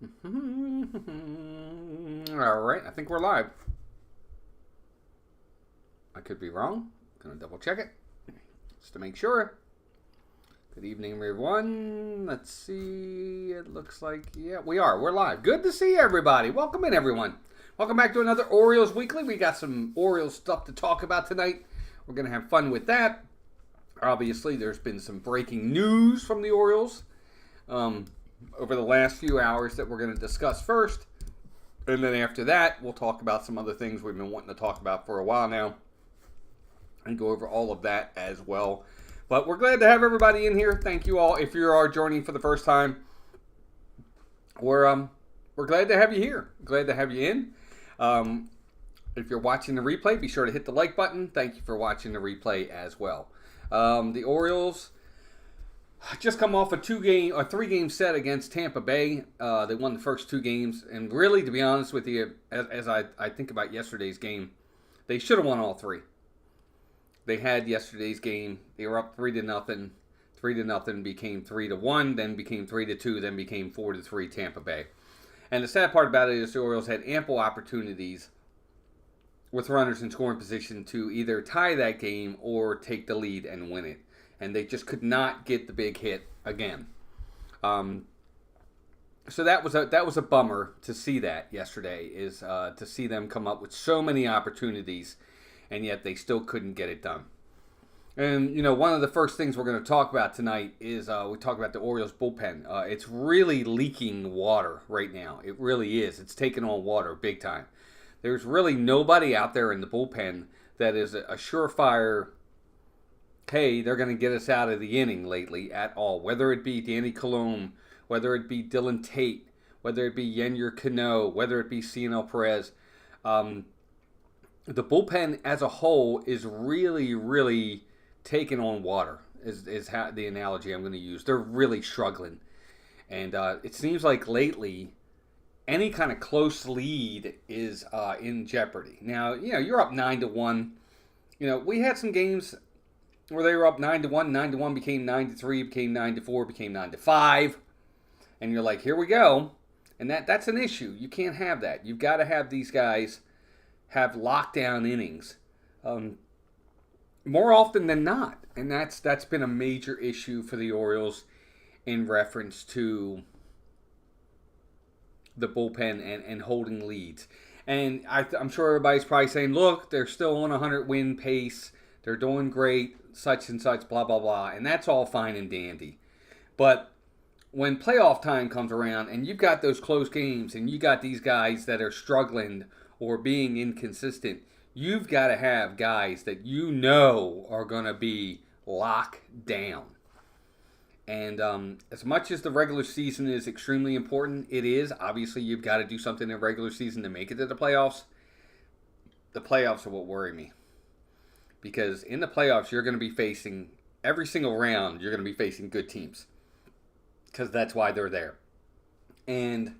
All right, I think we're live. I could be wrong. Gonna double check it just to make sure. Good evening, everyone. Let's see. It looks like, yeah, we are. We're live. Good to see everybody. Welcome in, everyone. Welcome back to another Orioles Weekly. We got some Orioles stuff to talk about tonight. We're gonna have fun with that. Obviously, there's been some breaking news from the Orioles over the last few hours that we're going to discuss first. And then after that, we'll talk about some other things we've been wanting to talk about for a while now and go over all of that as well. But we're glad to have everybody in here. Thank you all. If you are joining for the first time, we're glad to have you here. Glad to have you in. If you're watching the replay, be sure to hit the like button. Thank you for watching the replay as well. The Orioles just come off a 3-game set against Tampa Bay. They won the first 2 games, and really, to be honest with you, as I think about yesterday's game, they should have won all 3. They had yesterday's game. They were up 3-0. 3-0 became 3-1, then became 3-2, then became 4-3 Tampa Bay. And the sad part about it is the Orioles had ample opportunities with runners in scoring position to either tie that game or take the lead and win it. And they just could not get the big hit again. So that was a bummer to see that yesterday, is to see them come up with so many opportunities, and yet they still couldn't get it done. And, you know, one of the first things we're going to talk about tonight is we talk about the Orioles bullpen. It's really leaking water right now. It really is. It's taking on water big time. There's really nobody out there in the bullpen that is a surefire, hey, they're going to get us out of the inning lately at all. Whether it be Danny Colomb, whether it be Dylan Tate, whether it be Yennier Cano, whether it be Cionel Perez. The bullpen as a whole is really, really taking on water, is how the analogy I'm going to use. They're really struggling. And it seems like lately, any kind of close lead is in jeopardy. Now, you know, you're up 9-1. You know, we had some games where they were up 9-1. 9-1 became 9-3, became 9-4, became 9-5. And you're like, here we go. And that's an issue. You can't have that. You've got to have these guys have lockdown innings more often than not. And that's been a major issue for the Orioles in reference to the bullpen and holding leads. And I'm sure everybody's probably saying, look, they're still on a 100-win pace. They're doing great, such and such, blah, blah, blah. And that's all fine and dandy. But when playoff time comes around and you've got those close games and you got these guys that are struggling or being inconsistent, you've got to have guys that you know are going to be locked down. And as much as the regular season is extremely important, it is. Obviously, you've got to do something in the regular season to make it to the playoffs. The playoffs are what worry me. Because in the playoffs, you're going to be facing, every single round, you're going to be facing good teams. Because that's why they're there. And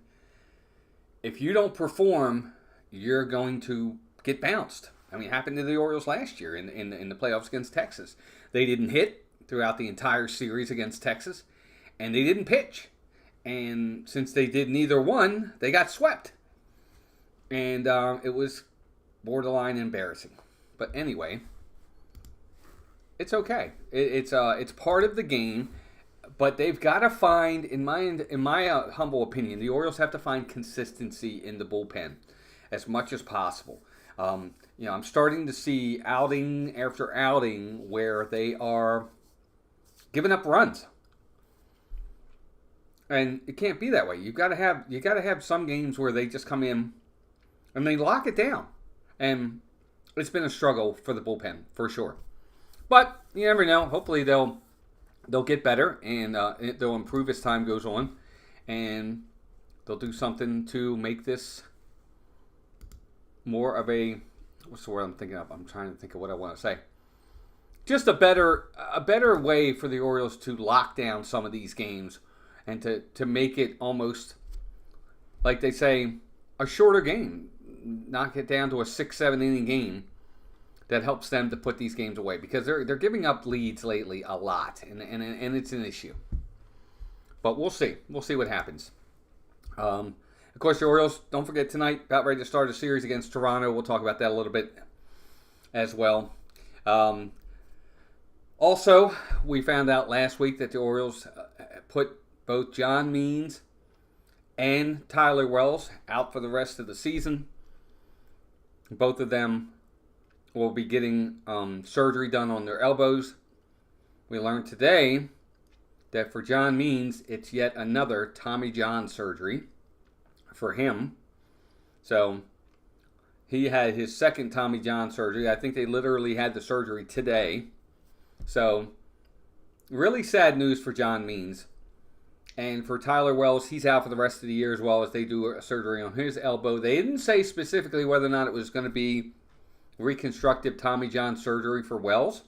if you don't perform, you're going to get bounced. I mean, it happened to the Orioles last year in the playoffs against Texas. They didn't hit throughout the entire series against Texas, and they didn't pitch. And since they did neither one, they got swept. And it was borderline embarrassing. But anyway, it's okay. It's part of the game, but they've got to find, in my humble opinion, the Orioles have to find consistency in the bullpen as much as possible. You know, I'm starting to see outing after outing where they are giving up runs, and it can't be that way. You got to have some games where they just come in and they lock it down, and it's been a struggle for the bullpen for sure. But you never know. Hopefully they'll get better and they'll improve as time goes on, and they'll do something to make this more of a, what's the word I'm thinking of? I'm trying to think of what I want to say. Just a better way for the Orioles to lock down some of these games and to make it almost, like they say, a shorter game. Knock it down to a 6-7 inning game that helps them to put these games away, because they're giving up leads lately a lot, and it's an issue. But we'll see. We'll see what happens. Of course, the Orioles, don't forget tonight, about ready to start a series against Toronto. We'll talk about that a little bit as well. Um, Also, we found out last week that the Orioles put both John Means and Tyler Wells out for the rest of the season. Both of them will be getting surgery done on their elbows. We learned today that for John Means, it's yet another Tommy John surgery for him. So he had his second Tommy John surgery. I think they literally had the surgery today. So really sad news for John Means. And for Tyler Wells, he's out for the rest of the year as well as they do a surgery on his elbow. They didn't say specifically whether or not it was going to be reconstructive Tommy John surgery for Wells,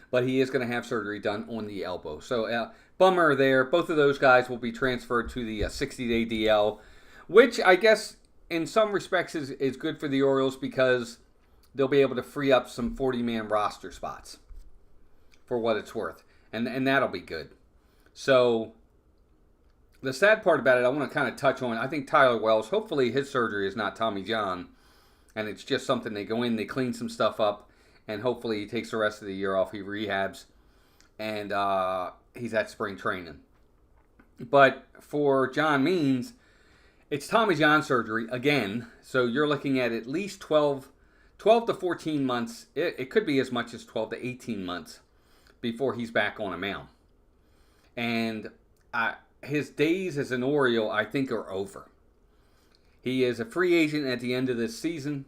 but he is going to have surgery done on the elbow. So bummer there. Both of those guys will be transferred to the 60-day DL, which I guess in some respects is good for the Orioles because they'll be able to free up some 40-man roster spots for what it's worth. And that'll be good. So the sad part about it, I want to kind of touch on, I think Tyler Wells, hopefully his surgery is not Tommy John, and it's just something they go in, they clean some stuff up, and hopefully he takes the rest of the year off. He rehabs, and he's at spring training. But for John Means, it's Tommy John surgery again, so you're looking at least 12 to 14 months. It could be as much as 12 to 18 months before he's back on a mound. And his days as an Oriole, I think, are over. He is a free agent at the end of this season.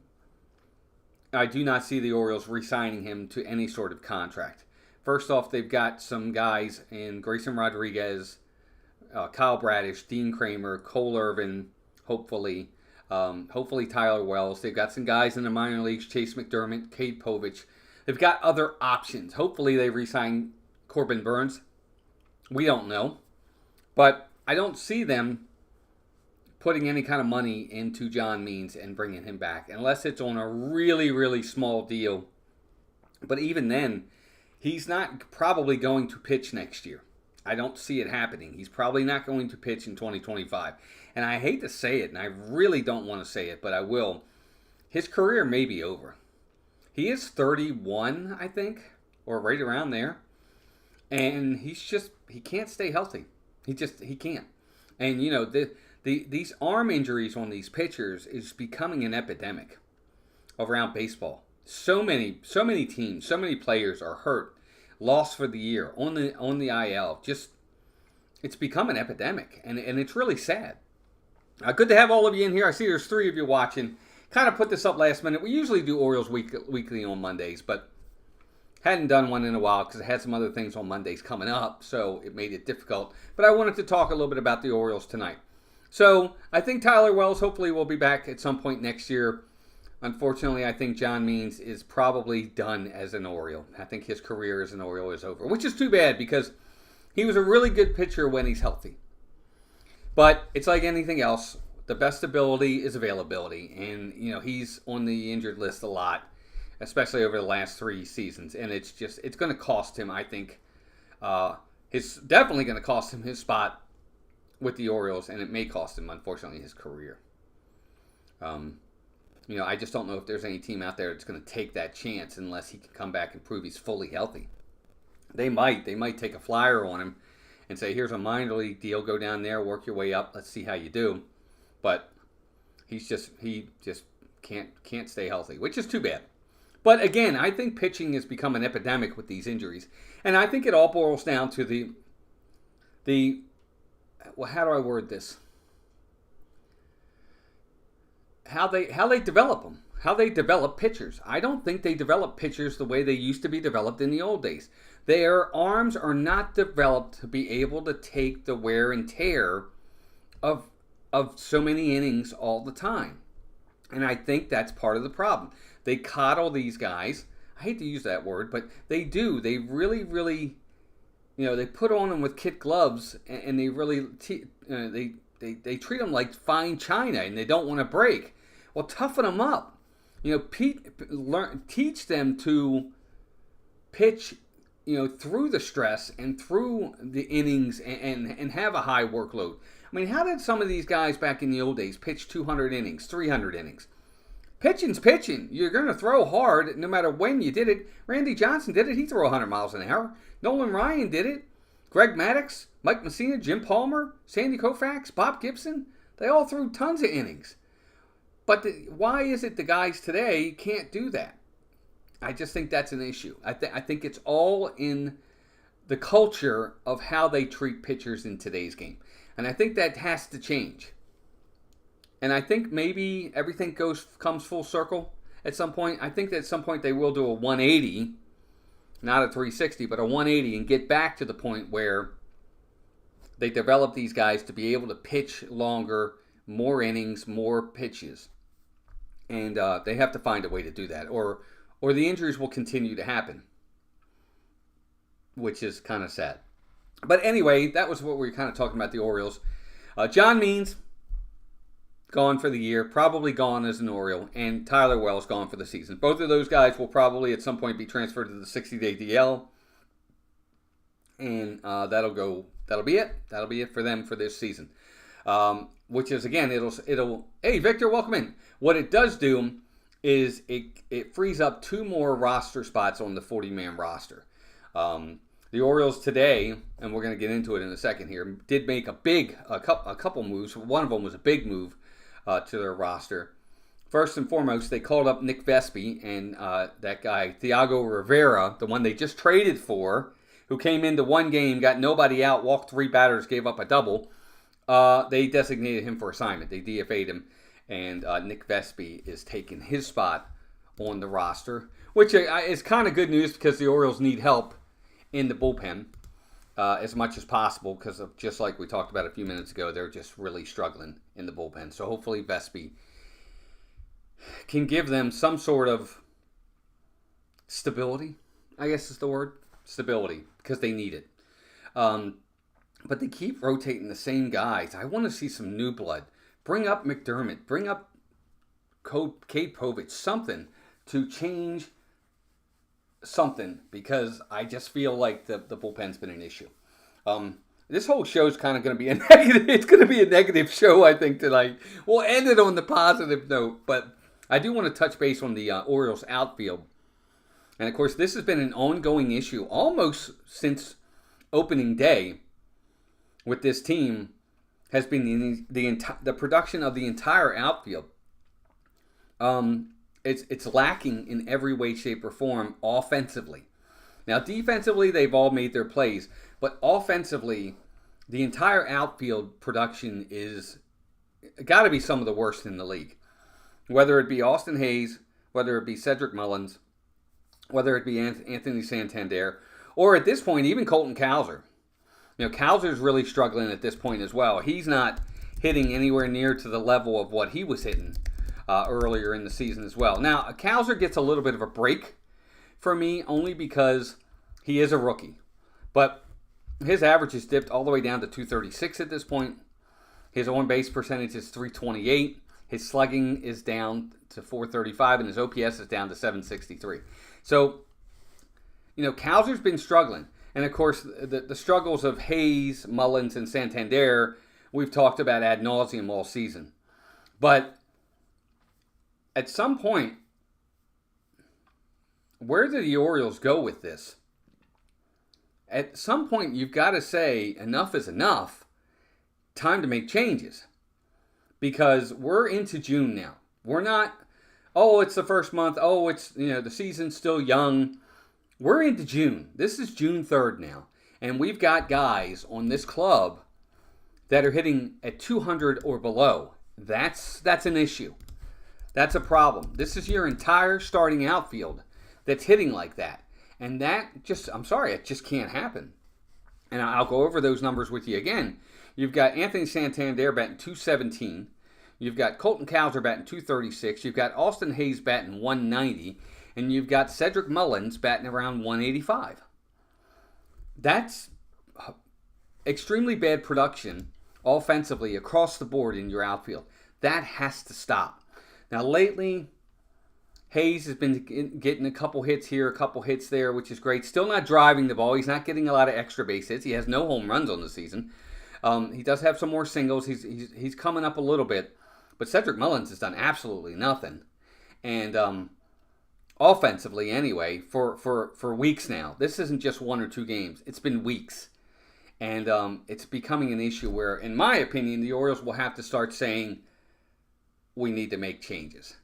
I do not see the Orioles re-signing him to any sort of contract. First off, they've got some guys in Grayson Rodriguez, Kyle Bradish, Dean Kramer, Cole Irvin, hopefully Tyler Wells. They've got some guys in the minor leagues, Chase McDermott, Cade Povich. They've got other options. Hopefully they re-sign Corbin Burns. We don't know. But I don't see them putting any kind of money into John Means and bringing him back unless it's on a really, really small deal. But even then, he's not probably going to pitch next year. I don't see it happening. He's probably not going to pitch in 2025. And I hate to say it, and I really don't want to say it, but I will. His career may be over. He is 31, I think, or right around there. And he can't stay healthy. He can't. And, you know, these arm injuries on these pitchers is becoming an epidemic around baseball. So many teams, so many players are hurt, lost for the year, on the IL. Just, it's become an epidemic, and it's really sad. Good to have all of you in here. I see there's 3 of you watching. Kind of put this up last minute. We usually do Orioles Weekly on Mondays, but hadn't done one in a while because I had some other things on Mondays coming up, so it made it difficult. But I wanted to talk a little bit about the Orioles tonight. So I think Tyler Wells hopefully will be back at some point next year. Unfortunately, I think John Means is probably done as an Oriole. I think his career as an Oriole is over, which is too bad because he was a really good pitcher when he's healthy. But it's like anything else. The best ability is availability. And, you know, he's on the injured list a lot, especially over the last 3 seasons. And it's going to cost him, I think. It's definitely going to cost him his spot with the Orioles, and it may cost him, unfortunately, his career. You know, I just don't know if there's any team out there that's going to take that chance unless he can come back and prove he's fully healthy. They might take a flyer on him and say, here's a minor league deal, go down there, work your way up, let's see how you do. But he just can't stay healthy, which is too bad. But again, I think pitching has become an epidemic with these injuries. And I think it all boils down to well, how do I word this? How they develop them. How they develop pitchers. I don't think they develop pitchers the way they used to be developed in the old days. Their arms are not developed to be able to take the wear and tear of so many innings all the time. And I think that's part of the problem. They coddle these guys. I hate to use that word, but they do. They really, really, you know, they put on them with kid gloves, and they really, they treat them like fine china, and they don't want to break. Well, toughen them up. You know, teach them to pitch through the stress and through the innings and have a high workload. I mean, how did some of these guys back in the old days pitch 200 innings, 300 innings? Pitching's pitching. You're going to throw hard no matter when you did it. Randy Johnson did it. He threw 100 miles an hour. Nolan Ryan did it. Greg Maddux, Mike Messina, Jim Palmer, Sandy Koufax, Bob Gibson. They all threw tons of innings. But why is it the guys today can't do that? I just think that's an issue. I think it's all in the culture of how they treat pitchers in today's game. And I think that has to change. And I think maybe everything comes full circle at some point. I think that at some point they will do a 180, not a 360, but a 180 and get back to the point where they develop these guys to be able to pitch longer, more innings, more pitches. And they have to find a way to do that. Or the injuries will continue to happen, which is kind of sad. But anyway, that was what we were kind of talking about the Orioles. John Means, gone for the year, probably gone as an Oriole, and Tyler Wells gone for the season. Both of those guys will probably at some point be transferred to the 60-day DL, and that'll be it. That'll be it for them for this season. Which is, again, it'll. Hey, Victor, welcome in. What it does do is it frees up 2 more roster spots on the 40-man roster. The Orioles today, and we're going to get into it in a second here, did make a couple moves. One of them was a big move to their roster. First and foremost, they called up Nick Vespi and that guy, Thiago Rivera, the one they just traded for, who came into one game, got nobody out, walked 3 batters, gave up a double. They designated him for assignment. They DFA'd him, and Nick Vespi is taking his spot on the roster, which is kind of good news because the Orioles need help in the bullpen as much as possible because of, just like we talked about a few minutes ago, they're just really struggling in the bullpen. So hopefully Vespi can give them some sort of stability, I guess is the word, stability, because they need it. But they keep rotating the same guys. I want to see some new blood. Bring up McDermott. Bring up Cade Povich. Something to change something, because I just feel like the bullpen's been an issue. This whole show is kind of going to be a negative. It's going to be a negative show, I think, tonight. We'll end it on the positive note, but I do want to touch base on the Orioles outfield. And, of course, this has been an ongoing issue almost since opening day with this team, has been the production of the entire outfield. It's lacking in every way, shape, or form offensively. Now, defensively, they've all made their plays, but offensively, the entire outfield production is got to be some of the worst in the league. Whether it be Austin Hayes, whether it be Cedric Mullins, whether it be Anthony Santander, or at this point, even Colton Cowser. Cowser's really struggling at this point as well. He's not hitting anywhere near to the level of what he was hitting earlier in the season as well. Now, Cowser gets a little bit of a break for me only because he is a rookie. But his average has dipped all the way down to 236 at this point. His on-base percentage is 328. His slugging is down to 435, and his OPS is down to 763. So, Cowser's been struggling. And, of course, the struggles of Hayes, Mullins, and Santander, we've talked about ad nauseum all season. But at some point, where do the Orioles go with this? At some point, you've got to say enough is enough. Time to make changes. Because we're into June now. We're not, it's the first month. It's, the season's still young. We're into June. This is June 3rd now. And we've got guys on this club that are hitting at 200 or below. That's an issue. That's a problem. This is your entire starting outfield that's hitting like that. And that just, I'm sorry, it just can't happen. And I'll go over those numbers with you again. You've got Anthony Santander batting 217. You've got Colton Cowser batting 236. You've got Austin Hayes batting 190. And you've got Cedric Mullins batting around 185. That's extremely bad production offensively across the board in your outfield. That has to stop. Now, lately, Hayes has been getting a couple hits here, a couple hits there, which is great. Still not driving the ball. He's not getting a lot of extra base hits. He has no home runs on the season. He does have some more singles. He's coming up a little bit. But Cedric Mullins has done absolutely nothing. And offensively, anyway, for weeks now. This isn't just 1 or 2 games. It's been weeks. And it's becoming an issue where, in my opinion, the Orioles will have to start saying, we need to make changes.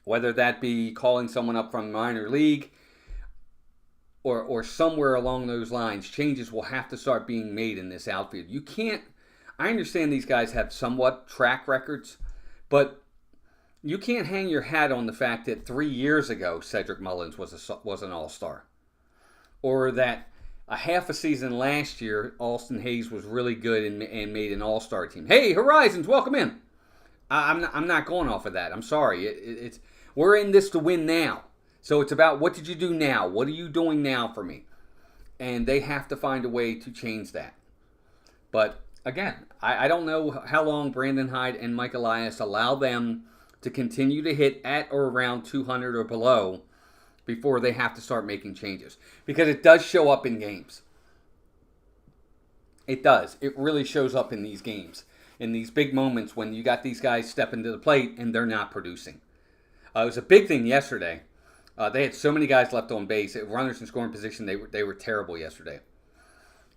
Whether that be calling someone up from minor league or somewhere along those lines, changes will have to start being made in this outfield. You can't, I understand these guys have somewhat track records, but you can't hang your hat on the fact that 3 years ago Cedric Mullins was an all-star. Or that a half a season last year, Austin Hayes was really good and made an all-star team. Hey, Horizons, welcome in. I'm not going off of that. I'm sorry. We're in this to win now. So it's about what did you do now? What are you doing now for me? And they have to find a way to change that. But again, I don't know how long Brandon Hyde and Mike Elias allow them to continue to hit at or around 200 or below before they have to start making changes. Because it does show up in games. It does. It really shows up in these games. In these big moments when you got these guys stepping to the plate and they're not producing. It was a big thing yesterday. They had so many guys left on base. Runners in scoring position, they were terrible yesterday.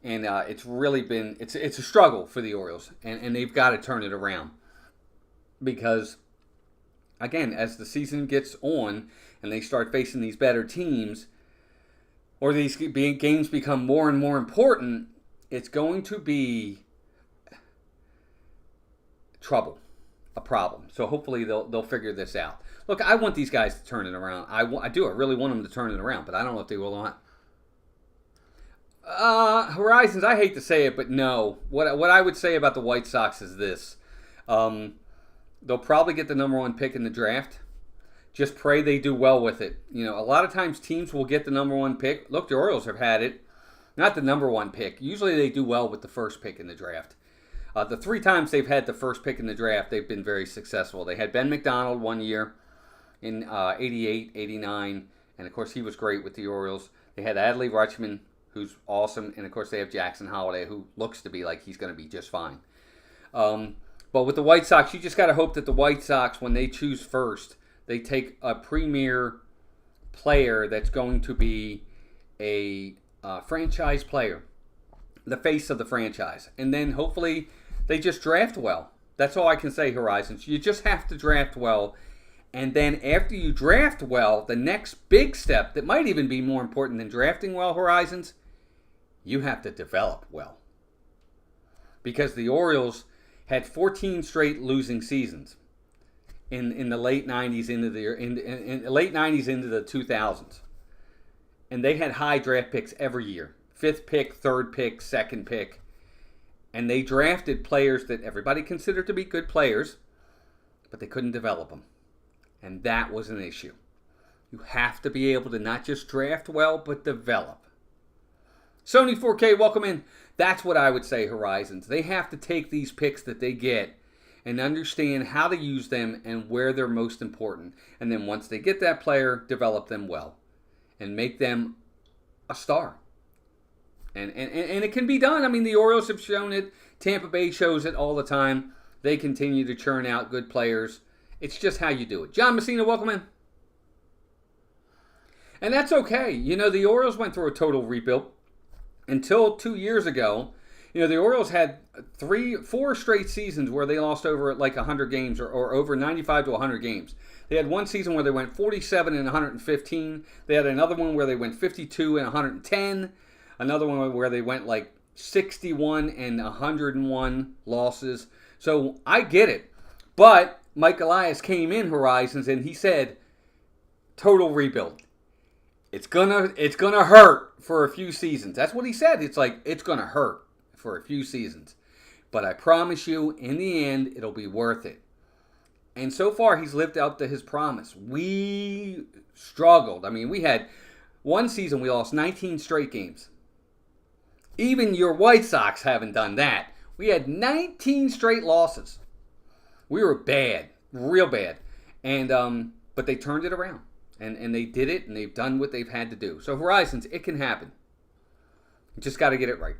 And it's really been, it's a struggle for the Orioles. And they've got to turn it around. Because, again, as the season gets on and they start facing these better teams, or these games become more and more important, it's going to be trouble, a problem. So hopefully they'll figure this out. Look, I want these guys to turn it around. I do. I really want them to turn it around, but I don't know if they will or not. Horizons, I hate to say it, but no. What I would say about the White Sox is this. They'll probably get the number 1 pick in the draft. Just pray they do well with it. You know, a lot of times teams will get the number 1 pick. Look, the Orioles have had it. Not the number 1 pick. Usually they do well with the first pick in the draft. The 3 times they've had the first pick in the draft, they've been very successful. They had Ben McDonald 1 year in 88, 89, and of course he was great with the Orioles. They had Adley Rutschman, who's awesome, and of course they have Jackson Holliday, who looks to be like he's going to be just fine. But with the White Sox, you just got to hope that the White Sox, when they choose first, they take a premier player that's going to be a franchise player, the face of the franchise, and then hopefully they just draft well. That's all I can say, Horizons. You just have to draft well. And then after you draft well, the next big step that might even be more important than drafting well, Horizons, you have to develop well. Because the Orioles had 14 straight losing seasons in the late 90s into the late 90s into the 2000s. And they had high draft picks every year. 5th pick, 3rd pick, 2nd pick. And they drafted players that everybody considered to be good players, but they couldn't develop them. And that was an issue. You have to be able to not just draft well, but develop. Sony 4K, welcome in. That's what I would say, Horizons. They have to take these picks that they get and understand how to use them and where they're most important. And then once they get that player, develop them well and make them a star. And it can be done. I mean, the Orioles have shown it. Tampa Bay shows it all the time. They continue to churn out good players. It's just how you do it. John Messina, welcome in. And that's okay. You know, the Orioles went through a total rebuild. Until 2 years ago, you know, the Orioles had 4 straight seasons where they lost over like 100 games or over 95 to 100 games. They had one season where they went 47 and 115. They had another one where they went 52 and 110. Another one where they went like 61 and 101 losses. So I get it. But Mike Elias came in, Horizons, and he said, total rebuild. It's gonna hurt for a few seasons. That's what he said. It's like, it's gonna hurt for a few seasons. But I promise you, in the end, it'll be worth it. And so far, he's lived up to his promise. We struggled. I mean, we had one season we lost 19 straight games. Even your White Sox haven't done that. We had 19 straight losses. We were bad, real bad. And But they turned it around. And they did it, and they've done what they've had to do. So Horizons, it can happen. You just got to get it right.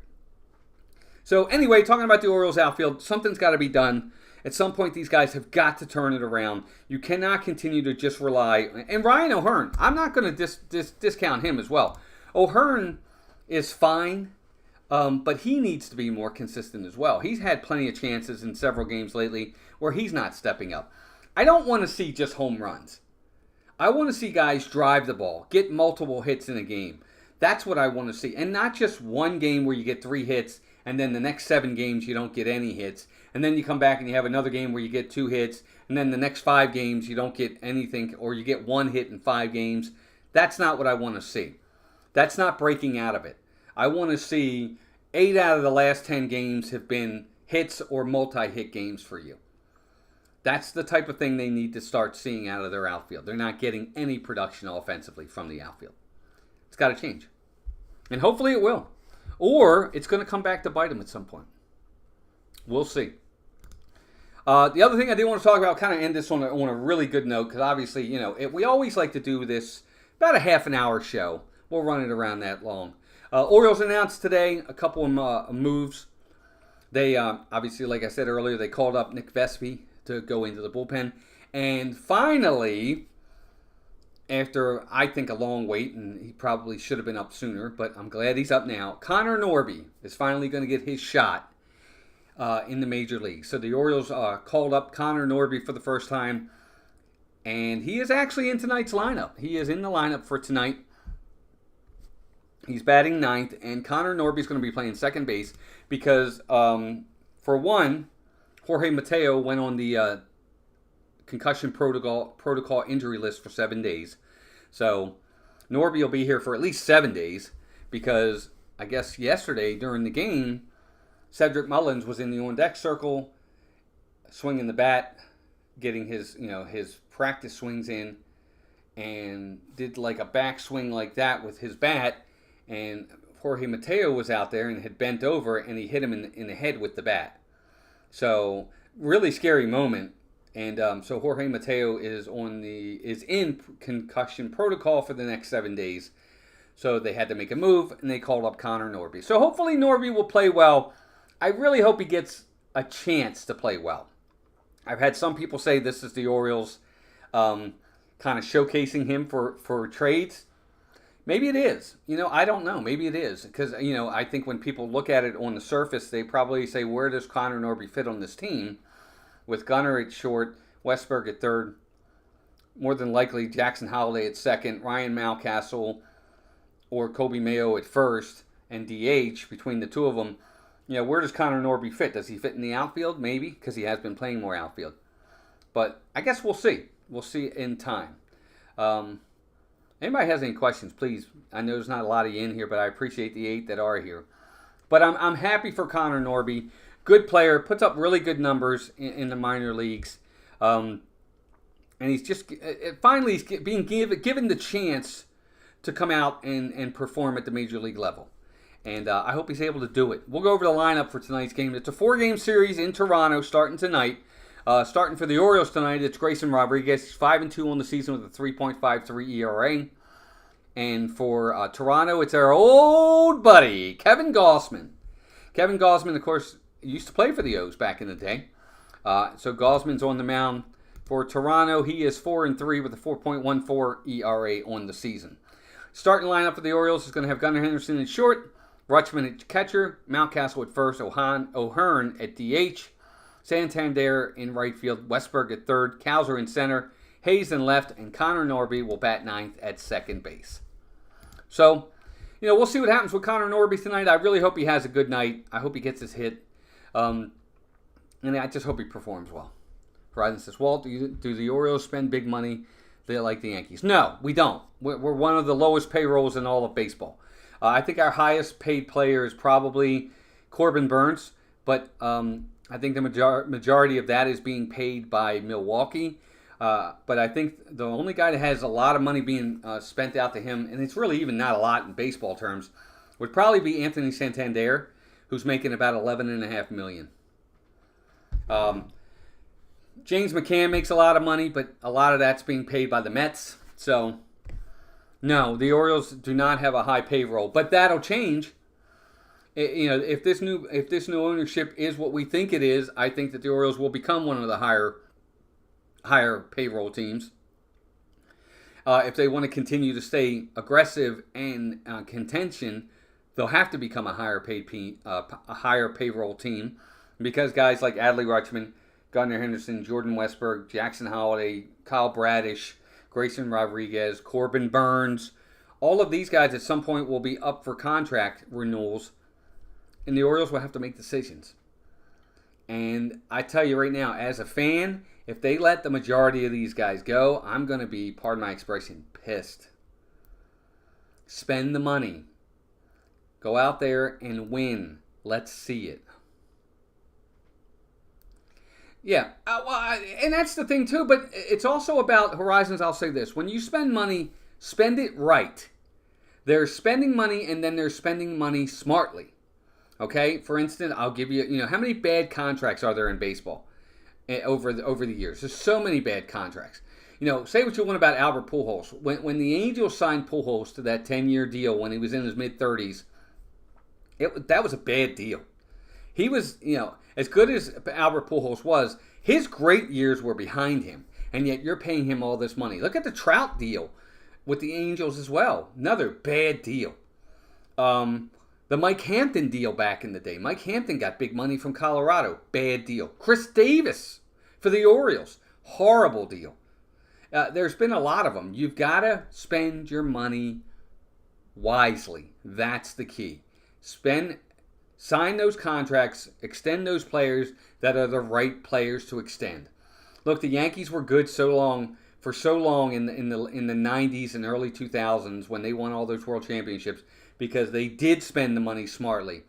So anyway, talking about the Orioles outfield, something's got to be done. At some point, these guys have got to turn it around. You cannot continue to just rely. And Ryan O'Hearn, I'm not going to discount him as well. O'Hearn is fine, but he needs to be more consistent as well. He's had plenty of chances in several games lately where he's not stepping up. I don't want to see just home runs. I want to see guys drive the ball, get multiple hits in a game. That's what I want to see. And not just one game where you get 3 hits, and then the next 7 games you don't get any hits. And then you come back and you have another game where you get 2 hits, and then the next 5 games you don't get anything, or you get 1 hit in 5 games. That's not what I want to see. That's not breaking out of it. I want to see 8 out of the last 10 games have been hits or multi-hit games for you. That's the type of thing they need to start seeing out of their outfield. They're not getting any production offensively from the outfield. It's got to change. And hopefully it will. Or it's going to come back to bite them at some point. We'll see. The other thing I did want to talk about, kind of end this on a really good note, because obviously, we always like to do this about a half an hour show. We'll run it around that long. Orioles announced today a couple of moves. They, obviously, like I said earlier, they called up Nick Vespi to go into the bullpen. And finally, after, I think, a long wait, and he probably should have been up sooner, but I'm glad he's up now, Connor Norby is finally going to get his shot in the major leagues. So the Orioles called up Connor Norby for the first time, and he is actually in tonight's lineup. He is in the lineup for tonight. He's batting 9th, and Connor Norby is going to be playing second base because, for one, Jorge Mateo went on the concussion protocol injury list for 7 days. So Norby will be here for at least 7 days because I guess yesterday during the game, Cedric Mullins was in the on-deck circle, swinging the bat, getting his practice swings in, and did like a backswing like that with his bat, and Jorge Mateo was out there and had bent over, and he hit him in the head with the bat. So really scary moment, and so Jorge Mateo is in concussion protocol for the next 7 days. So they had to make a move, and they called up Connor Norby. So hopefully Norby will play well. I really hope he gets a chance to play well. I've had some people say this is the Orioles kind of showcasing him for trades. Maybe it is. I don't know. Maybe it is. Because, I think when people look at it on the surface, they probably say, where does Connor Norby fit on this team? With Gunnar at short, Westberg at third, more than likely Jackson Holliday at second, Ryan Mountcastle or Kobe Mayo at first, and DH between the two of them. Where does Connor Norby fit? Does he fit in the outfield? Maybe, because he has been playing more outfield. But I guess we'll see. We'll see in time. Anybody has any questions, please. I know there's not a lot of you in here, but I appreciate the 8 that are here. But I'm happy for Connor Norby. Good player, puts up really good numbers in the minor leagues. And he's just finally being given the chance to come out and perform at the major league level. And I hope he's able to do it. We'll go over the lineup for tonight's game. It's a 4-game series in Toronto starting tonight. Starting for the Orioles tonight, it's Grayson Rodriguez. He's 5-2 on the season with a 3.53 ERA. And for Toronto, it's our old buddy, Kevin Gausman. Kevin Gausman, of course, used to play for the O's back in the day. So Gausman's on the mound. For Toronto, he is 4-3 with a 4.14 ERA on the season. Starting lineup for the Orioles is going to have Gunnar Henderson at short, Rutschman at catcher, Mountcastle at first, O'Hearn at DH, Santander in right field, Westberg at third, Cowser in center, Hayes in left, and Connor Norby will bat 9th at second base. So, we'll see what happens with Connor Norby tonight. I really hope he has a good night. I hope he gets his hit. And I just hope he performs well. Horizon says, Walt, do the Orioles spend big money like the Yankees? No, we don't. We're one of the lowest payrolls in all of baseball. I think our highest paid player is probably Corbin Burns, but I think the majority of that is being paid by Milwaukee. But I think the only guy that has a lot of money being spent out to him, and it's really even not a lot in baseball terms, would probably be Anthony Santander, who's making about $11.5 million. James McCann makes a lot of money, but a lot of that's being paid by the Mets. So, no, the Orioles do not have a high payroll, but that'll change. If this new ownership is what we think it is, I think that the Orioles will become one of the higher payroll teams. If they want to continue to stay aggressive and contention, they'll have to become a higher payroll team, because guys like Adley Rutschman, Gardner Henderson, Jordan Westberg, Jackson Holliday, Kyle Bradish, Grayson Rodriguez, Corbin Burns, all of these guys at some point will be up for contract renewals, and the Orioles will have to make decisions. And I tell you right now, as a fan, if they let the majority of these guys go, I'm going to be, pardon my expression, pissed. Spend the money. Go out there and win. Let's see it. Yeah, and that's the thing too, but it's also about horizons. I'll say this. When you spend money, spend it right. There's spending money, and then there's spending money smartly. Okay? For instance, I'll give you, how many bad contracts are there in baseball over the years? There's so many bad contracts. Say what you want about Albert Pujols. When the Angels signed Pujols to that 10-year deal when he was in his mid-30s, that was a bad deal. He was, as good as Albert Pujols was, his great years were behind him, and yet you're paying him all this money. Look at the Trout deal with the Angels as well. Another bad deal. The Mike Hampton deal back in the day. Mike Hampton got big money from Colorado. Bad deal. Chris Davis for the Orioles. Horrible deal. There's been a lot of them. You've got to spend your money wisely. That's the key. Sign those contracts, extend those players that are the right players to extend. Look, the Yankees were good for so long in the 90s and early 2000s when they won all those world championships, because they did spend the money smartly.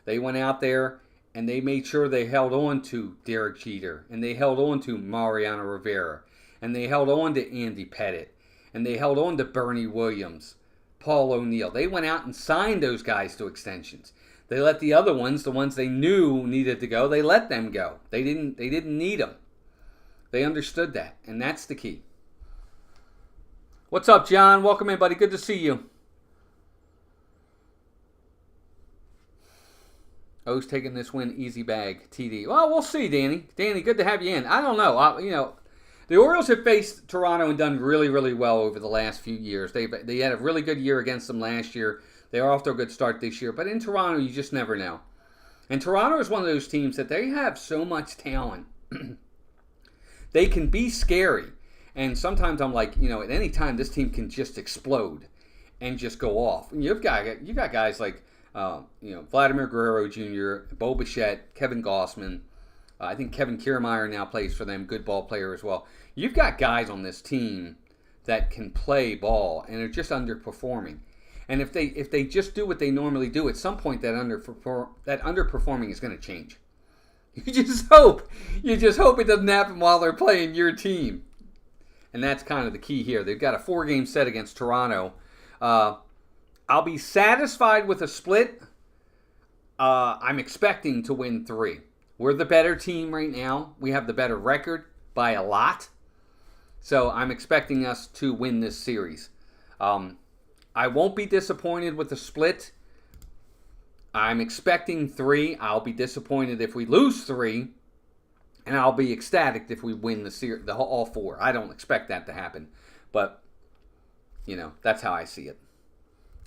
They went out there and they made sure they held on to Derek Jeter, and they held on to Mariano Rivera, and they held on to Andy Pettitte, and they held on to Bernie Williams, Paul O'Neill. They went out and signed those guys to extensions. They let the other ones, the ones they knew needed to go, they let them go. They didn't need them. They understood that, and that's the key. What's up, John? Welcome in, buddy. Good to see you. O's taking this win easy bag, TD. Well, we'll see, Danny. Danny, good to have you in. I don't know. The Orioles have faced Toronto and done really, really well over the last few years. They had a really good year against them last year. They are off to a good start this year. But in Toronto, you just never know. And Toronto is one of those teams that they have so much talent. They can be scary. And sometimes I'm like, at any time this team can just explode and just go off. And you've got guys like Vladimir Guerrero Jr., Bo Bichette, Kevin Gossman. I think Kevin Kiermaier now plays for them, good ball player as well. You've got guys on this team that can play ball and are just underperforming. And if they just do what they normally do, at some point that underperforming is going to change. You just hope it doesn't happen while they're playing your team. And that's kind of the key here. They've got a 4-game set against Toronto. I'll be satisfied with a split. I'm expecting to win 3. We're the better team right now. We have the better record by a lot. So I'm expecting us to win this series. I won't be disappointed with the split. I'm expecting 3. I'll be disappointed if we lose 3. And I'll be ecstatic if we win the series, all 4. I don't expect that to happen. But, that's how I see it.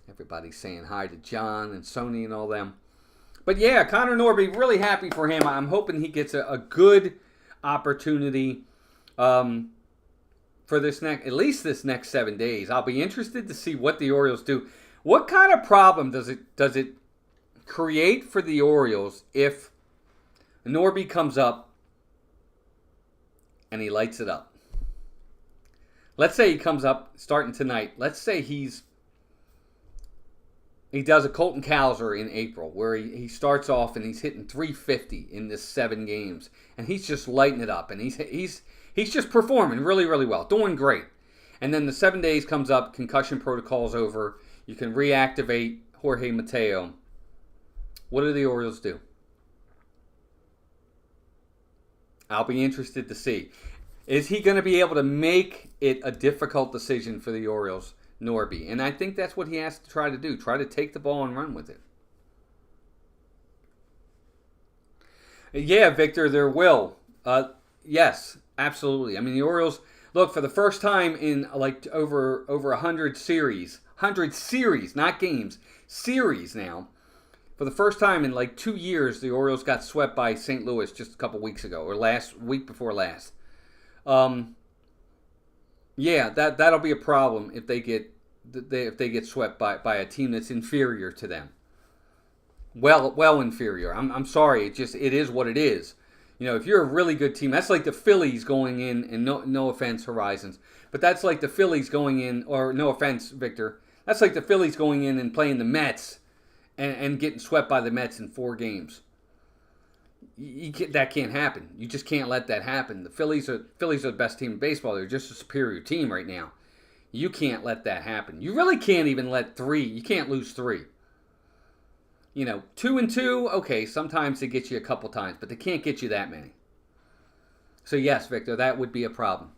Everybody's saying hi to John and Sony and all them. But yeah, Connor Norby, really happy for him. I'm hoping he gets a good opportunity for at least this next 7 days. I'll be interested to see what the Orioles do. What kind of problem does it create for the Orioles if Norby comes up and he lights it up? Let's say he comes up starting tonight. Let's say he does a Colton Cowser in April where he starts off and he's hitting 350 in this 7 games. And he's just lighting it up. And he's just performing really, really well. Doing great. And then the 7 days comes up, concussion protocol's over. You can reactivate Jorge Mateo. What do the Orioles do? I'll be interested to see. Is he going to be able to make it a difficult decision for the Orioles, Norby? And I think that's what he has to try to do. Try to take the ball and run with it. Yeah, Victor, there will. Yes, absolutely. I mean, the Orioles, look, for the first time in like over 100 series, not games, series now. For the first time in like 2 years, the Orioles got swept by St. Louis just a couple weeks ago, or week before last. Yeah, that'll be a problem if they get swept by a team that's inferior to them. Well inferior. I'm sorry. It is what it is. You know, if you're a really good team, that's like the Phillies going in, and no offense, Horizons, but that's like the Phillies going in, or no offense, Victor, that's like the Phillies going in and playing the Mets and getting swept by the Mets in 4 games. That can't happen. You just can't let that happen. The Phillies are the best team in baseball. They're just a superior team right now. You can't let that happen. You really can't even let 3. You can't lose 3. You know, 2-2, okay, sometimes they get you a couple times, but they can't get you that many. So yes, Victor, that would be a problem.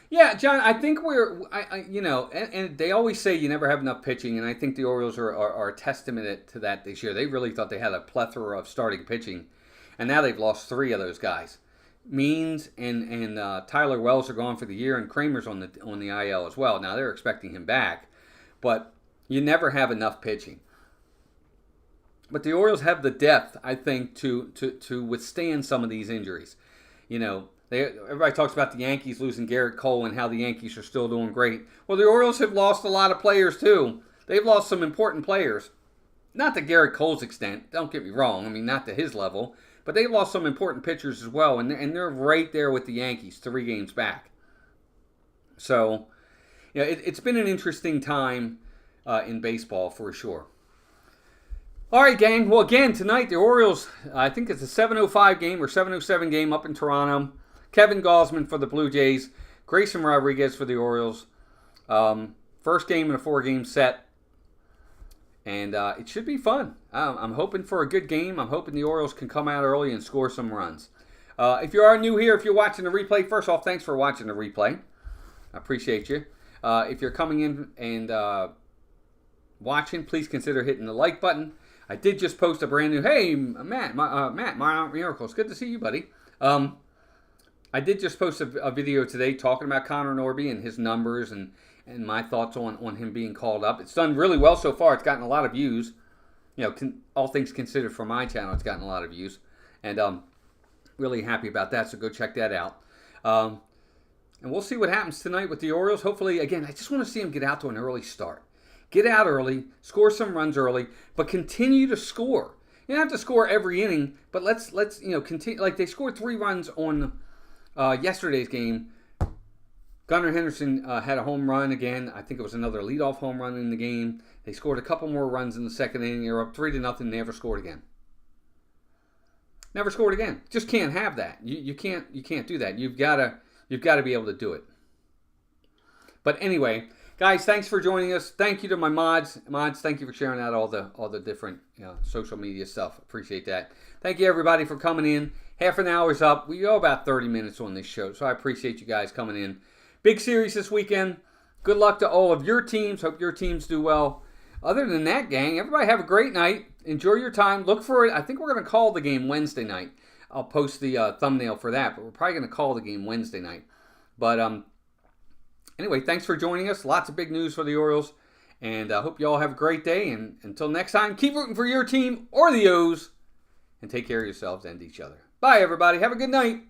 Yeah, John, I think and they always say you never have enough pitching, and I think the Orioles are a testament to that this year. They really thought they had a plethora of starting pitching, and now they've lost 3 of those guys. Means and Tyler Wells are gone for the year, and Kramer's on the IL as well. Now they're expecting him back, but you never have enough pitching. But the Orioles have the depth, I think, to withstand some of these injuries. You know, everybody talks about the Yankees losing Garrett Cole and how the Yankees are still doing great. Well, the Orioles have lost a lot of players too. They've lost some important players. Not to Garrett Cole's extent, don't get me wrong. I mean, not to his level. But they've lost some important pitchers as well, and they're right there with the Yankees, 3 games back. So, yeah, it's been an interesting time in baseball for sure. All right, gang. Well, again, tonight the Orioles, I think it's a 7:05 game or 7:07 game up in Toronto. Kevin Gausman for the Blue Jays. Grayson Rodriguez for the Orioles. First game in a 4-game set. And it should be fun. I'm hoping for a good game. I'm hoping the Orioles can come out early and score some runs. If you are new here, if you're watching the replay, first off, thanks for watching the replay. I appreciate you. If you're coming in and watching, please consider hitting the like button. I did just post a brand new, hey, Matt, my Miracles. Good to see you, buddy. I did just post a video today talking about Connor Norby and his numbers and my thoughts on him being called up. It's done really well so far. It's gotten a lot of views. You know, all things considered for my channel, it's gotten a lot of views. And really happy about that, so go check that out. And we'll see what happens tonight with the Orioles. Hopefully, again, I just want to see them get out to an early start. Get out early, score some runs early, but continue to score. You don't have to score every inning, but let's continue. Like they scored 3 runs on yesterday's game. Gunnar Henderson had a home run again. I think it was another leadoff home run in the game. They scored a couple more runs in the second inning. They were up 3-0. Never scored again. Never scored again. Just can't have that. You can't do that. You've got to be able to do it. But anyway, guys, thanks for joining us. Thank you to my mods. Mods, thank you for sharing out all the different social media stuff. Appreciate that. Thank you everybody for coming in. Half an hour's up. We go about 30 minutes on this show, so I appreciate you guys coming in. Big series this weekend. Good luck to all of your teams. Hope your teams do well. Other than that, gang, everybody have a great night. Enjoy your time. Look for it. I think we're going to call the game Wednesday night. I'll post the thumbnail for that, but we're probably going to call the game Wednesday night. But anyway, thanks for joining us. Lots of big news for the Orioles. And I hope you all have a great day. And until next time, keep rooting for your team or the O's. And take care of yourselves and each other. Bye, everybody. Have a good night.